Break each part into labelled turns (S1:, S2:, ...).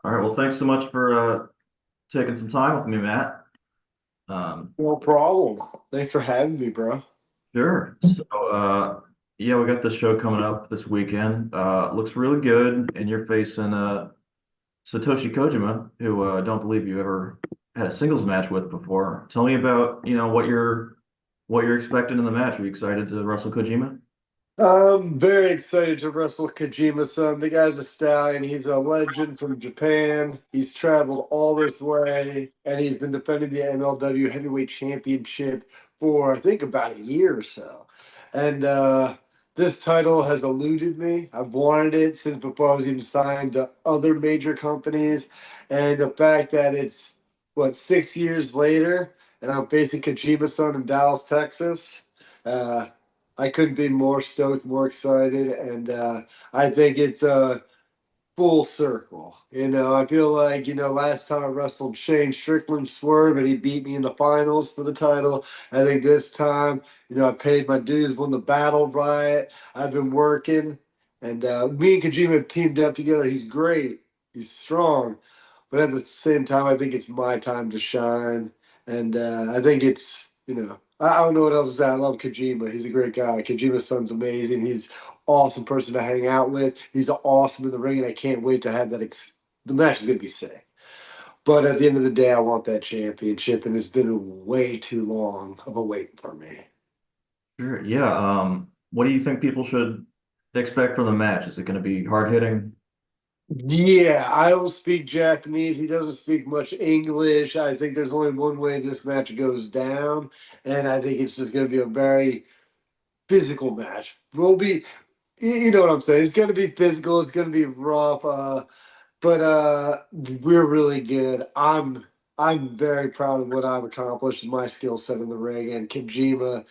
S1: All right. Well, thanks so much for taking some time with me, Matt.
S2: No problem. Thanks for having me, bro.
S1: Sure. Yeah, we got this show coming up this weekend. Looks really good, and you're facing Satoshi Kojima, who I don't believe you ever had a singles match with before. Tell me about, what you're expecting in the match. Are you excited to wrestle Kojima?
S2: I'm very excited to wrestle Kojima-san. The guy's a stallion. He's a legend from Japan. He's traveled all this way, and he's been defending the MLW Heavyweight Championship for, I think, about a year or so. And this title has eluded me. I've wanted it since before I was even signed to other major companies. And the fact that it's, what, 6 years later, and I'm facing Kojima-san in Dallas, Texas. Uh, I couldn't be more stoked, more excited, and I think it's a full circle. I feel like last time I wrestled Shane Strickland Swerve, and he beat me in the finals for the title. I think this time, I paid my dues, won the battle riot. I've been working, and me and Kojima have teamed up together. He's great. He's strong, but at the same time, I think it's my time to shine, and I think it's I don't know what else to say. I love Kojima. He's a great guy. Kojima's son's amazing. He's awesome person to hang out with. He's awesome in the ring, and I can't wait to have that. The match is going to be sick. But at the end of the day, I want that championship, and it's been way too long of a wait for me.
S1: Sure. Yeah. What do you think people should expect from the match? Is it going to be hard hitting?
S2: Yeah, I don't speak Japanese. He doesn't speak much English. I think there's only one way this match goes down, and I think it's just going to be a very physical match. You know what I'm saying? It's going to be physical. It's going to be rough. But we're really good. I'm very proud of what I've accomplished, my skill set in the ring, and Kojima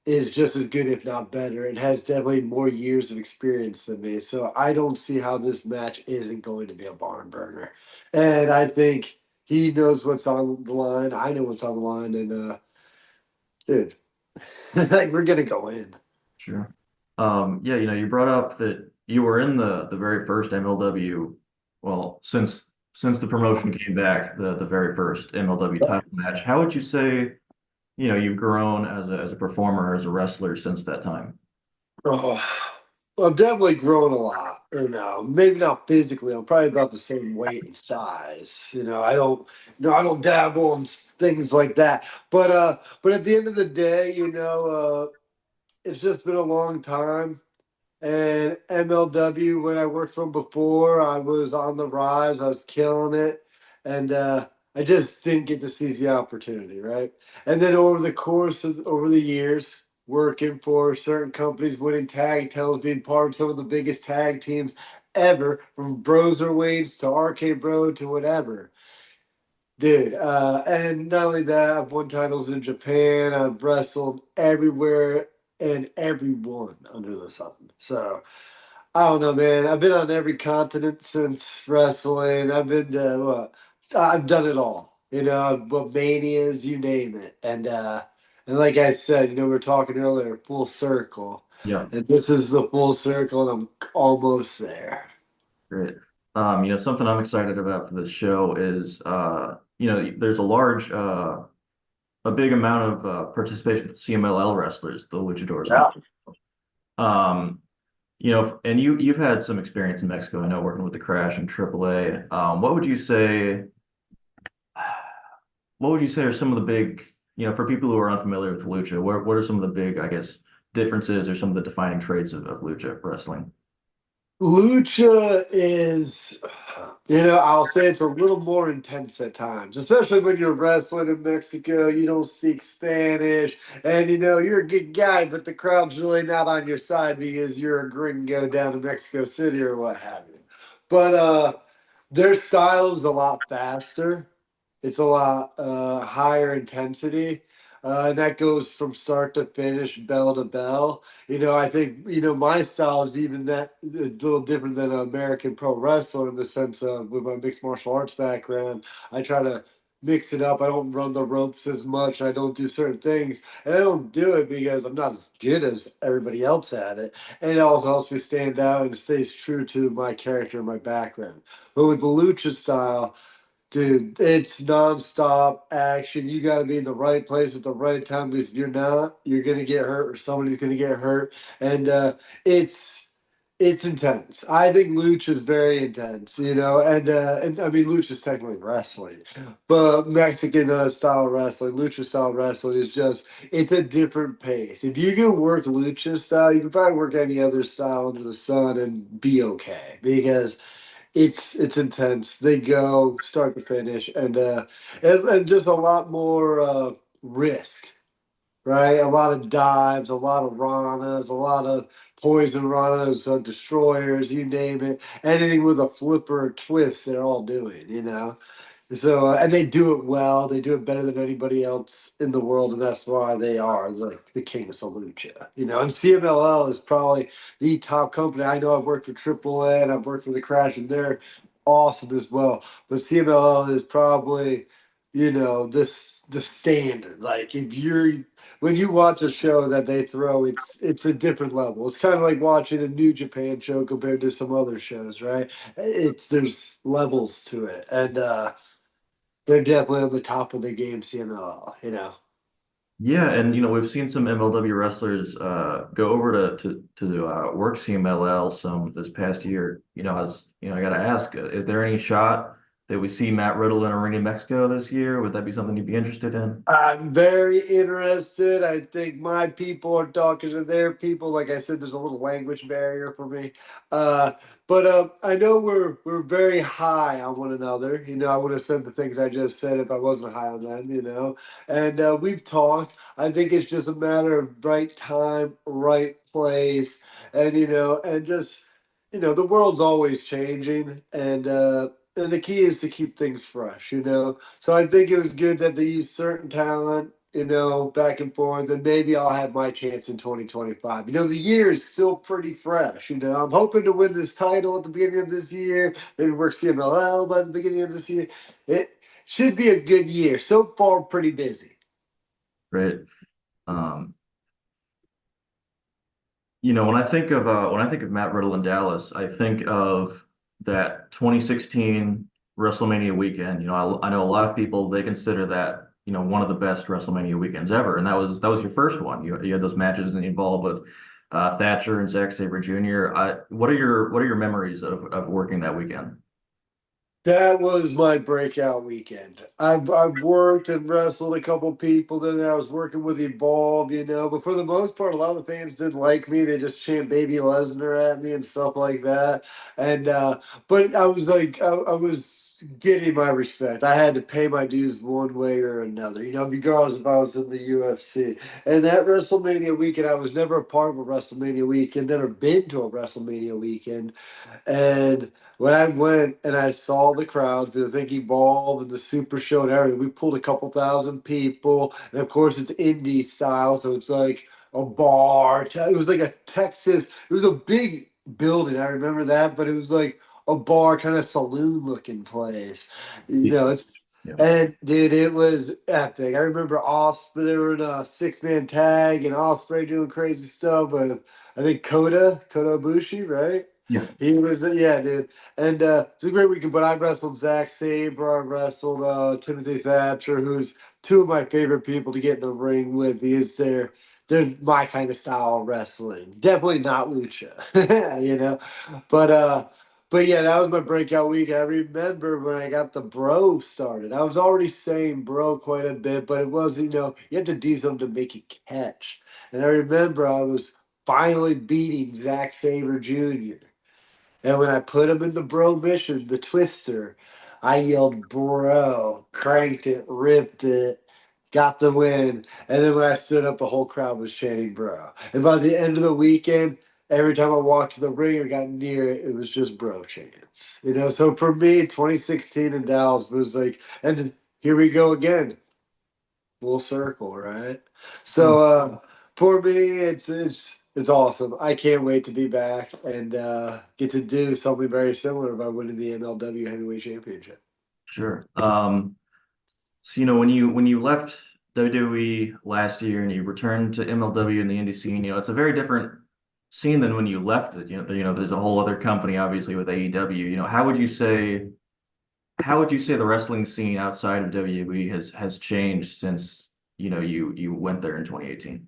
S2: is just as good, if not better, and has definitely more years of experience than me. So I don't see how this match isn't going to be a barn burner. And I think he knows what's on the line. I know what's on the line, and dude, like we're gonna go in.
S1: Sure. Yeah, you brought up that you were in the very first MLW, well, since the promotion came back, the very first MLW title match. How would you say, you've grown as a performer, as a wrestler since that time?
S2: Oh, well, I've definitely grown a lot. Maybe not physically. I'm probably about the same weight and size. I don't dabble in things like that. But at the end of the day, it's just been a long time. And MLW, when I worked from before, I was on the rise. I was killing it, and I just didn't get to seize the opportunity, right? And then over the years, working for certain companies, winning tag titles, being part of some of the biggest tag teams ever, from Broserweights to Arcade Bro to whatever. Dude, and not only that, I've won titles in Japan. I've wrestled everywhere and everyone under the sun. So I don't know, man. I've been on every continent since wrestling. I've done it all. What manias, you name it. And like I said, we were talking earlier, full circle.
S1: Yeah,
S2: And this is the full circle, and I'm almost there.
S1: great. Something I'm excited about for this show is, there's a big amount of participation from CMLL wrestlers, the luchadors.
S2: Yeah.
S1: Um, and you've had some experience in Mexico, I know, working with the Crash and AAA. What would you say are some of the big, for people who are unfamiliar with lucha, what are some of the big, I guess, differences or some of the defining traits of lucha wrestling?
S2: Lucha is, I'll say it's a little more intense at times, especially when you're wrestling in Mexico. You don't speak Spanish, and you're a good guy, but the crowd's really not on your side because you're a gringo down in Mexico City or what have you. But their style is a lot faster. It's a lot higher intensity. And that goes from start to finish, bell to bell. I think, my style is even that a little different than an American pro wrestler in the sense of with my mixed martial arts background. I try to mix it up. I don't run the ropes as much. I don't do certain things. And I don't do it because I'm not as good as everybody else at it. And it also helps me stand out and stays true to my character and my background. But with the lucha style, dude, it's nonstop action. You got to be in the right place at the right time because if you're not, you're gonna get hurt or somebody's gonna get hurt, and it's it's intense. I think lucha is very intense, and I mean lucha is technically wrestling, but Mexican style wrestling, lucha style wrestling is just it's a different pace. If you can work lucha style, you can probably work any other style under the sun and be okay because it's intense. They go start to finish, and just a lot more risk, right? A lot of dives, a lot of ranas, a lot of poison ranas, destroyers, you name it. Anything with a flipper or twist, they're all doing. So, and they do it well. They do it better than anybody else in the world, and that's why they are like the king of Lucha. And CMLL is probably the top company. I know I've worked for AAA and I've worked for the Crash, and they're awesome as well. But CMLL is probably, this the standard. Like if you're when you watch a show that they throw, it's a different level. It's kind of like watching a New Japan show compared to some other shows, right? It's there's levels to it, and they're definitely on the top of the game, CMLL.
S1: Yeah, and we've seen some MLW wrestlers go over to work CMLL some this past year. I got to ask, is there any shot that we see Matt Riddle in a ring in Mexico this year? Would that be something you'd be interested in?
S2: I'm very interested. I think my people are talking to their people. Like I said, there's a little language barrier for me. Uh, but I know we're very high on one another. I would have said the things I just said if I wasn't high on them. And we've talked. I think it's just a matter of right time, right place, and just the world's always changing, and the key is to keep things fresh. So I think it was good that they used certain talent, back and forth, and maybe I'll have my chance in 2025. The year is still pretty fresh. I'm hoping to win this title at the beginning of this year, maybe work CMLL by the beginning of this year. It should be a good year. So far, pretty busy.
S1: Right. Um, when I think of Matt Riddle in Dallas, I think of that 2016 WrestleMania weekend. I know a lot of people they consider that one of the best WrestleMania weekends ever, and that was your first one. You had those matches involved with Thatcher and Zack Sabre Jr. What are your memories of working that weekend?
S2: That was my breakout weekend. I've worked and wrestled a couple people. Then I was working with Evolve. But for the most part, a lot of the fans didn't like me. They just chant Baby Lesnar at me and stuff like that. And but I was like, I was getting my respect. I had to pay my dues one way or another. Regardless if I was in the UFC. And that WrestleMania weekend, I was never a part of a WrestleMania weekend. Never been to a WrestleMania weekend. And when I went and I saw the crowd for the Think Evolve and the Super Show and everything, we pulled a couple thousand people. And of course, it's indie style, so it's like a bar. It was like a Texas, it was a big building. I remember that, but it was like a bar, kind of saloon looking place.
S1: Yeah.
S2: It's
S1: Yeah.
S2: and dude, it was epic. I remember Osprey, they were in a 6-man tag and Osprey doing crazy stuff. But I think Kota Ibushi, right?
S1: Yeah.
S2: He was, yeah, dude. And it's a great weekend. But I wrestled Zack Sabre. I wrestled Timothy Thatcher, who's two of my favorite people to get in the ring with because they're my kind of style of wrestling. Definitely not lucha, you know. But uh, but yeah, that was my breakout week. I remember when I got the bro started. I was already saying bro quite a bit, but it was you had to do something to make it catch. And I remember I was finally beating Zack Sabre Jr. And when I put him in the bro mission, the twister, I yelled bro, cranked it, ripped it, got the win. And then when I stood up, the whole crowd was chanting bro. And by the end of the weekend, every time I walked to the ring or got near it, it was just bro chants. So for me, 2016 in Dallas was like, and here we go again, full circle, right?
S1: Oh,
S2: So for me, it's awesome. I can't wait to be back and get to do something very similar by winning the MLW Heavyweight Championship.
S1: sure. So, when you left WWE last year and you returned to MLW in the indie scene, it's a very different scene than when you left it. There's a whole other company, obviously, with AEW. How would you say the wrestling scene outside of WWE has changed since, you went there in 2018?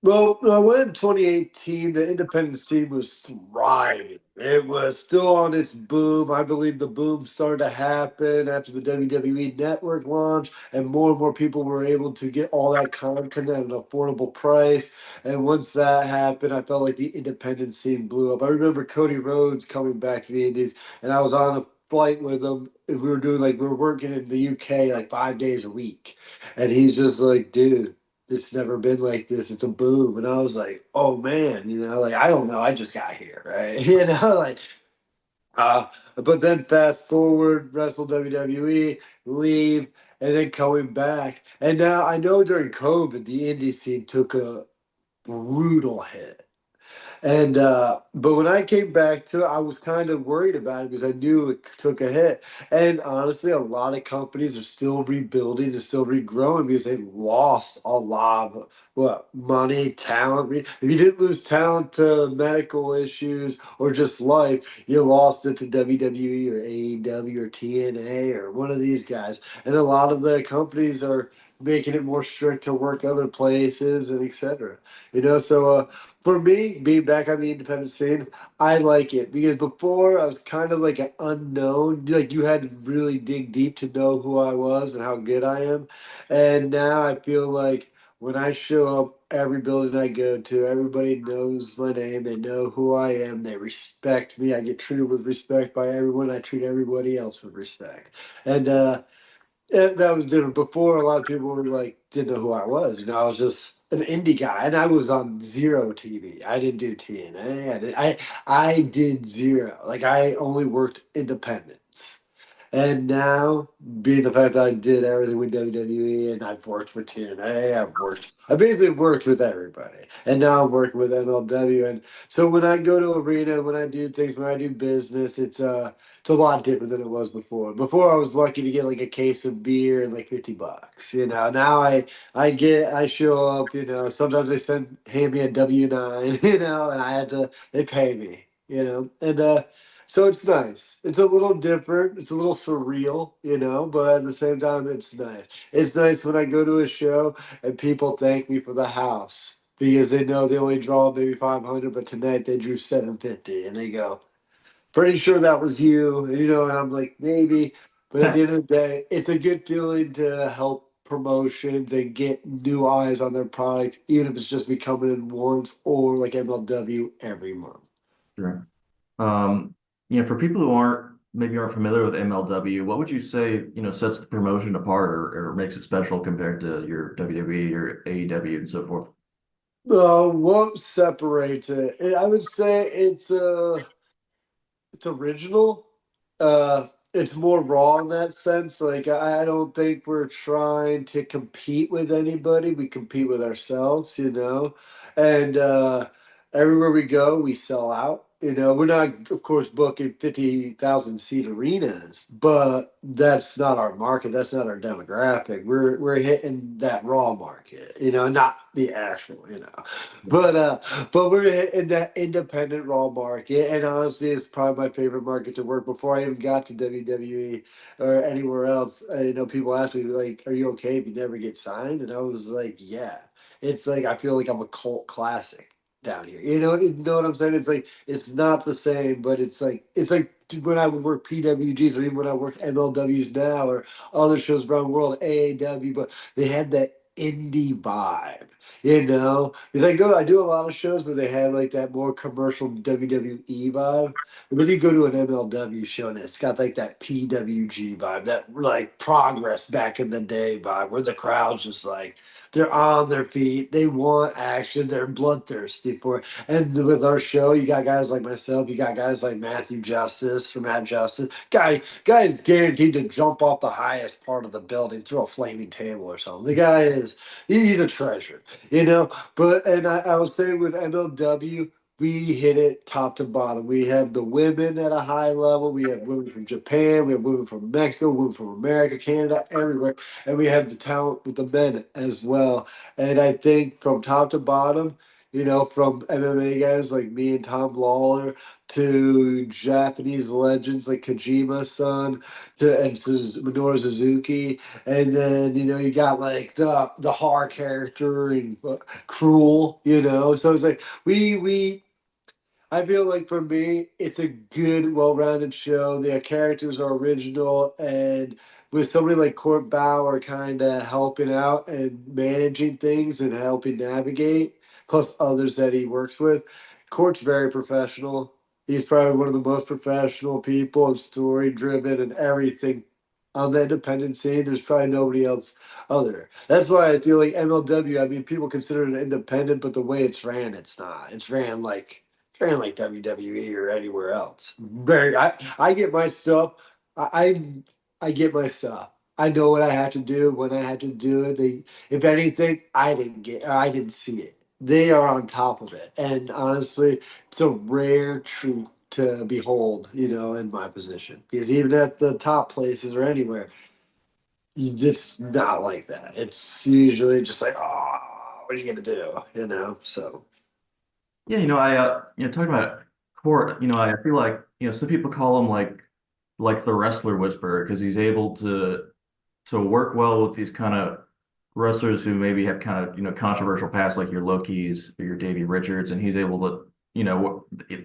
S2: Well, when in 2018, the independent scene was thriving. It was still on its boom. I believe the boom started to happen after the WWE Network launch, and more people were able to get all that content at an affordable price. And once that happened, I felt like the independent scene blew up. I remember Cody Rhodes coming back to the Indies, and I was on a flight with him. And we were working in the UK like 5 days a week. And he's just like, dude, it's never been like this. It's a boom. And I was like, oh man, like I don't know. I just got here, right? Uh, but then fast forward, wrestle WWE, leave, and then coming back. And now I know during COVID, the indie scene took a brutal hit. And but when I came back to it, I was kind of worried about it because I knew it took a hit. And honestly, a lot of companies are still rebuilding and still regrowing because they lost a lot of what money, talent. If you didn't lose talent to medical issues or just life, you lost it to WWE or AEW or TNA or one of these guys. And a lot of the companies are making it more strict to work other places and etc. So for me, being back on the independent scene, I like it because before I was kind of like an unknown. Like you had to really dig deep to know who I was and how good I am. And now I feel like when I show up, every building I go to, everybody knows my name. They know who I am. They respect me. I get treated with respect by everyone. I treat everybody else with respect. And that was different. Before, a lot of people were like, didn't know who I was. I was just an indie guy, and I was on zero TV. I didn't do TNA. I did zero. Like I only worked independents. And now, being the fact that I did everything with WWE and I've worked with TNA, I basically worked with everybody. And now I'm working with MLW. And so when I go to arena, when I do things, when I do business, it's a lot different than it was before. Before I was lucky to get like a case of beer and like $50. Now I show up, sometimes hand me a W-9, and they pay me, and so it's nice. It's a little different. It's a little surreal, but at the same time, it's nice. It's nice when I go to a show and people thank me for the house because they know they only draw maybe 500, but tonight they drew 750, and they go, "Pretty sure that was you," and I'm like, maybe. But at the end of the day, it's a good feeling to help promotions and get new eyes on their product, even if it's just me coming in once or like MLW every month.
S1: Sure. Um, for people who aren't familiar with MLW, what would you say, sets the promotion apart or makes it special compared to your WWE or AEW and so forth?
S2: What separates it? I would say it's original. It's more raw in that sense. Like I don't think we're trying to compete with anybody. We compete with ourselves, And everywhere we go, we sell out. We're not, of course, booking 50,000 seat arenas, but that's not our market. That's not our demographic. We're hitting that raw market, not the actual, but we're in that independent raw market, and honestly, it's probably my favorite market to work. Before I even got to WWE or anywhere else, people ask me like, "Are you okay if you never get signed?" And I was like, "Yeah." It's like I feel like I'm a cult classic down here. You know what I'm saying? It's like it's not the same, but it's like when I would work PWGs or even when I work MLWs now or other shows around the world, AAW, but they had that indie vibe. Because I do a lot of shows where they have like that more commercial WWE vibe. And then you go to an MLW show and it's got like that PWG vibe, that like progress back in the day vibe, where the crowd's just like they're on their feet, they want action, they're bloodthirsty for it. And with our show, you got guys like myself, you got guys like Matthew Justice or Matt Justice. Guy is guaranteed to jump off the highest part of the building through a flaming table or something. The guy is he's a treasure. But and I was saying with MLW, we hit it top to bottom. We have the women at a high level. We have women from Japan. We have women from Mexico, women from America, Canada, everywhere. And we have the talent with the men as well. And I think from top to bottom, from MMA guys like me and Tom Lawler to Japanese legends like Kojima-san to Minoru Suzuki, and then you got like the horror character and Cruel, So it's like we I feel like for me, it's a good, well-rounded show. The characters are original, and with somebody like Court Bauer kind of helping out and managing things and helping navigate, plus others that he works with, Court's very professional. He's probably one of the most professional people and story-driven and everything on the independent scene. There's probably nobody else other. That's why I feel like MLW. I mean, people consider it independent, but the way it's ran, it's not. It's ran like WWE or anywhere else. Very, I get my stuff. I get my stuff. I know what I had to do when I had to do it. If anything, I didn't see it. They are on top of it, and honestly, it's a rare treat to behold. In my position, because even at the top places or anywhere, it's not like that. It's usually just like, oh, what are you gonna do? So.
S1: Yeah, talking about Court, I feel like, some people call him like the wrestler whisperer because he's able to work well with these kind of wrestlers who maybe have kind of, controversial past like your Lokis or your Davey Richards, and he's able to,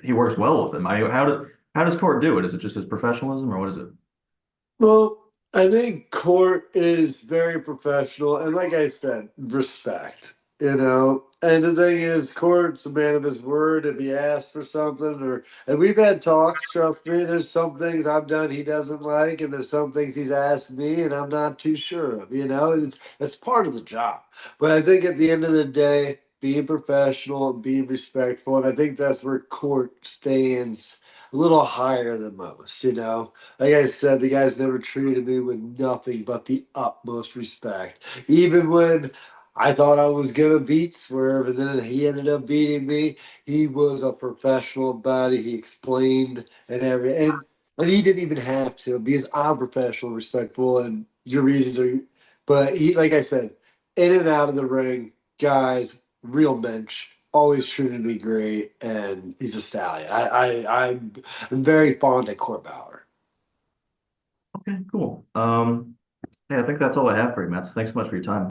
S1: he works well with them. How does Court do it? Is it just his professionalism or what is it?
S2: Well, I think Court is very professional, and like I said, respect. And the thing is, Court's a man of his word. If he asks for something, and we've had talks. Trust me, there's some things I've done he doesn't like, and there's some things he's asked me, and I'm not too sure of. It's part of the job. But I think at the end of the day, being professional and being respectful, and I think that's where Court stands a little higher than most. Like I said, the guy's never treated me with nothing but the utmost respect. Even when I thought I was gonna beat Swerve, and then he ended up beating me. He was a professional about it. He explained and he didn't even have to because I'm professional, respectful, and your reasons are. But he, like I said, in and out of the ring, guys, real mensch. Always treated me great, and he's a stallion. I'm very fond of Court Bauer.
S1: Okay, cool. Yeah, I think that's all I have for you, Matt. So thanks so much for your time.